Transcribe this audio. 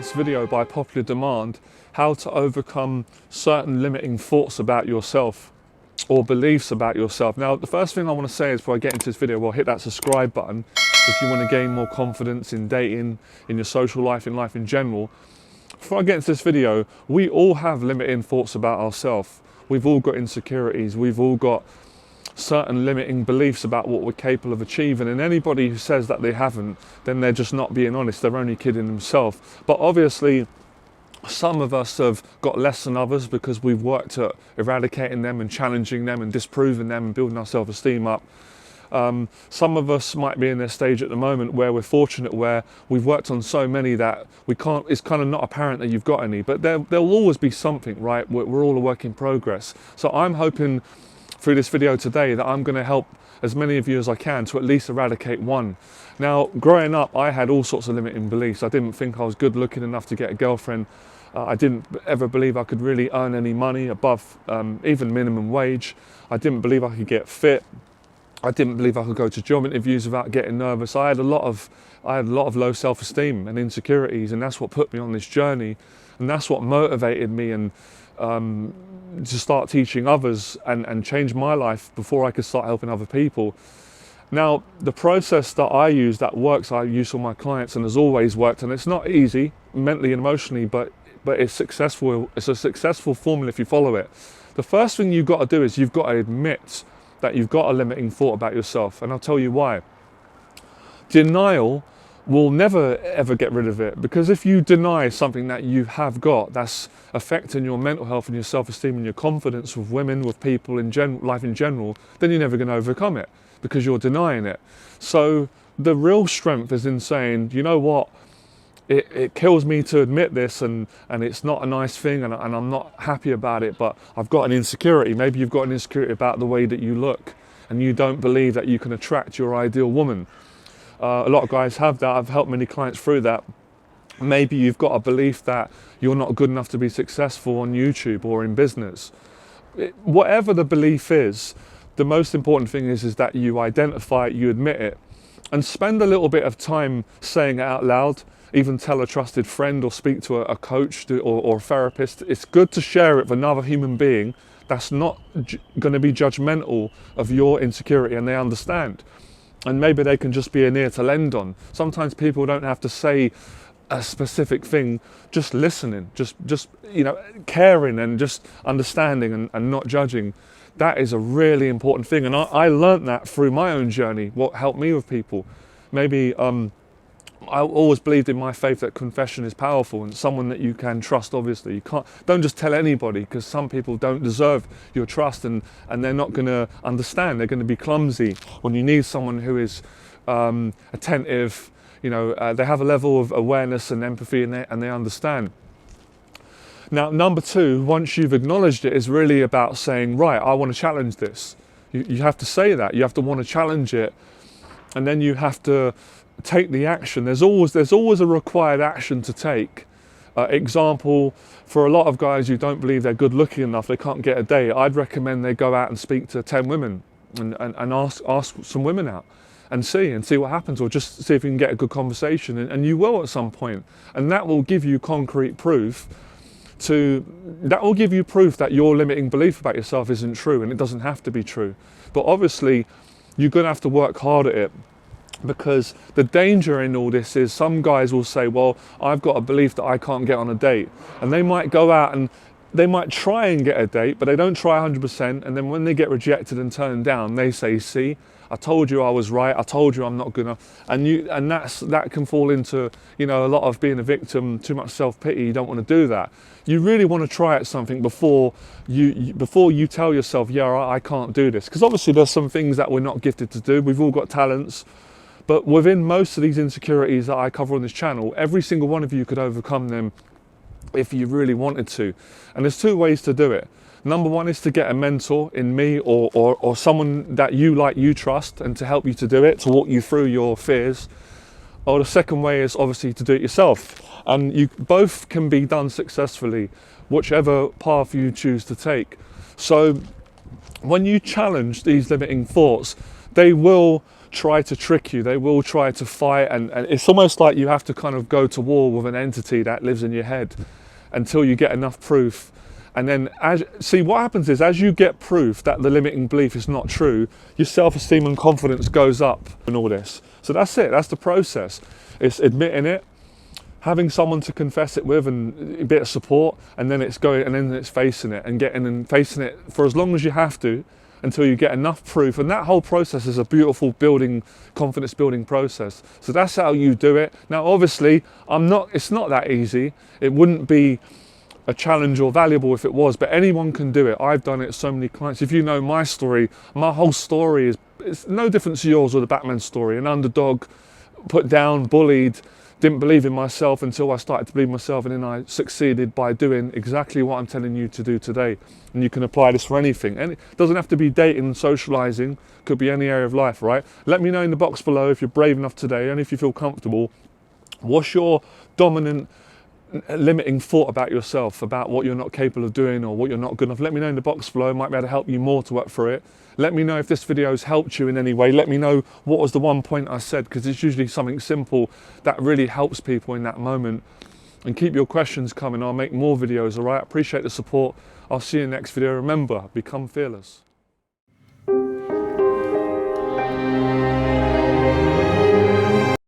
this video by popular demand, how to overcome certain limiting thoughts about yourself or beliefs about yourself. Now, the first thing I want to say is before I get into this video, well, hit that subscribe button if you want to gain more confidence in dating, in your social life, in life in general. Before I get into this video, we all have limiting thoughts about ourselves. We've all got insecurities. We've all got certain limiting beliefs about what we're capable of achieving, and anybody who says that they haven't, then they're just not being honest. They're only kidding themselves. But obviously some of us have got less than others because we've worked at eradicating them and challenging them and disproving them and building our self-esteem up. Some of us might be in this stage at the moment where we're fortunate, where we've worked on so many that it's kind of not apparent that you've got any, but there'll always be something, right? We're all a work in progress. So I'm hoping through this video today that I'm going to help as many of you as I can to at least eradicate one. Now, growing up, I had all sorts of limiting beliefs. I didn't think I was good looking enough to get a girlfriend. I didn't ever believe I could really earn any money above even minimum wage. I didn't believe I could get fit. I didn't believe I could go to job interviews without getting nervous. I had a lot of low self-esteem and insecurities, and that's what put me on this journey, and that's what motivated me and to start teaching others and change my life before I could start helping other people. Now, the process that I use that works, I use for my clients and has always worked, and it's not easy mentally and emotionally, but it's successful. It's a successful formula if you follow it. The first thing you've got to do is you've got to admit that you've got a limiting thought about yourself, and I'll tell you why. Denial will never ever get rid of it, because if you deny something that you have got that's affecting your mental health and your self-esteem and your confidence with women, with people in life in general, then you're never going to overcome it because you're denying it. So the real strength is in saying, you know what, it kills me to admit this, and it's not a nice thing, and I'm not happy about it, but I've got an insecurity. Maybe you've got an insecurity about the way that you look and you don't believe that you can attract your ideal woman. A lot of guys have that. I've helped many clients through that. Maybe you've got a belief that you're not good enough to be successful on YouTube or in business. Whatever the belief is, the most important thing is that you identify it, you admit it, and spend a little bit of time saying it out loud. Even tell a trusted friend or speak to a coach or a therapist. It's good to share it with another human being that's not going to be judgmental of your insecurity, and they understand. And maybe they can just be an ear to lend on. Sometimes people don't have to say a specific thing, just listening, just caring and just understanding and not judging. That is a really important thing. And I learned that through my own journey, what helped me with people. Maybe I always believed in my faith that confession is powerful, and someone that you can trust. Obviously, you don't just tell anybody, because some people don't deserve your trust, and they're not going to understand. They're going to be clumsy. When you need someone who is attentive, they have a level of awareness and empathy, and they understand. Now, number two, once you've acknowledged it, is really about saying, right, I want to challenge this. You have to say that. You have to want to challenge it, and then you have to take the action. There's always a required action to take. Example, for a lot of guys who don't believe they're good looking enough, they can't get a date, I'd recommend they go out and speak to 10 women and ask some women out and see what happens, or just see if you can get a good conversation, and you will at some point, and that will give you concrete proof that your limiting belief about yourself isn't true, and it doesn't have to be true. But obviously you're going to have to work hard at it. Because the danger in all this is some guys will say, well, I've got a belief that I can't get on a date. And they might go out and they might try and get a date, but they don't try 100%. And then when they get rejected and turned down, they say, see, I told you I was right. I told you I'm not good enough. And that can fall into, a lot of being a victim, too much self-pity. You don't want to do that. You really want to try at something before you tell yourself, yeah, I can't do this. Because obviously there's some things that we're not gifted to do. We've all got talents. But within most of these insecurities that I cover on this channel, every single one of you could overcome them if you really wanted to. And there's two ways to do it. Number one is to get a mentor in me or someone that you trust, and to help you to do it, to walk you through your fears. Or the second way is obviously to do it yourself. And you both can be done successfully, whichever path you choose to take. So when you challenge these limiting thoughts, they will try to trick you. They will try to fight, and it's almost like you have to kind of go to war with an entity that lives in your head until you get enough proof. And then, see what happens is, as you get proof that the limiting belief is not true, your self-esteem and confidence goes up and all this. So that's it, that's the process. It's admitting it, having someone to confess it with and a bit of support, and then it's going, and then it's facing it and getting and facing it for as long as you have to until you get enough proof. And that whole process is a beautiful confidence building process. So that's how you do it. Now obviously it's not that easy. It wouldn't be a challenge or valuable if it was, but anyone can do it. I've done it, so many clients. If you know my story, my whole story it's no different to yours or the Batman story. An underdog, put down, bullied, didn't believe in myself until I started to believe in myself, and then I succeeded by doing exactly what I'm telling you to do today. And you can apply this for anything. And it doesn't have to be dating and socializing, could be any area of life, right? Let me know in the box below if you're brave enough today, and if you feel comfortable, what's your dominant limiting thought about yourself, about what you're not capable of doing or what you're not good enough. Let me know in the box below. I might be able to help you more to work through it. Let me know if this video has helped you in any way. Let me know what was the one point I said, because it's usually something simple that really helps people in that moment. And keep your questions coming. I'll make more videos, all right? Appreciate the support. I'll see you in the next video. Remember, become fearless.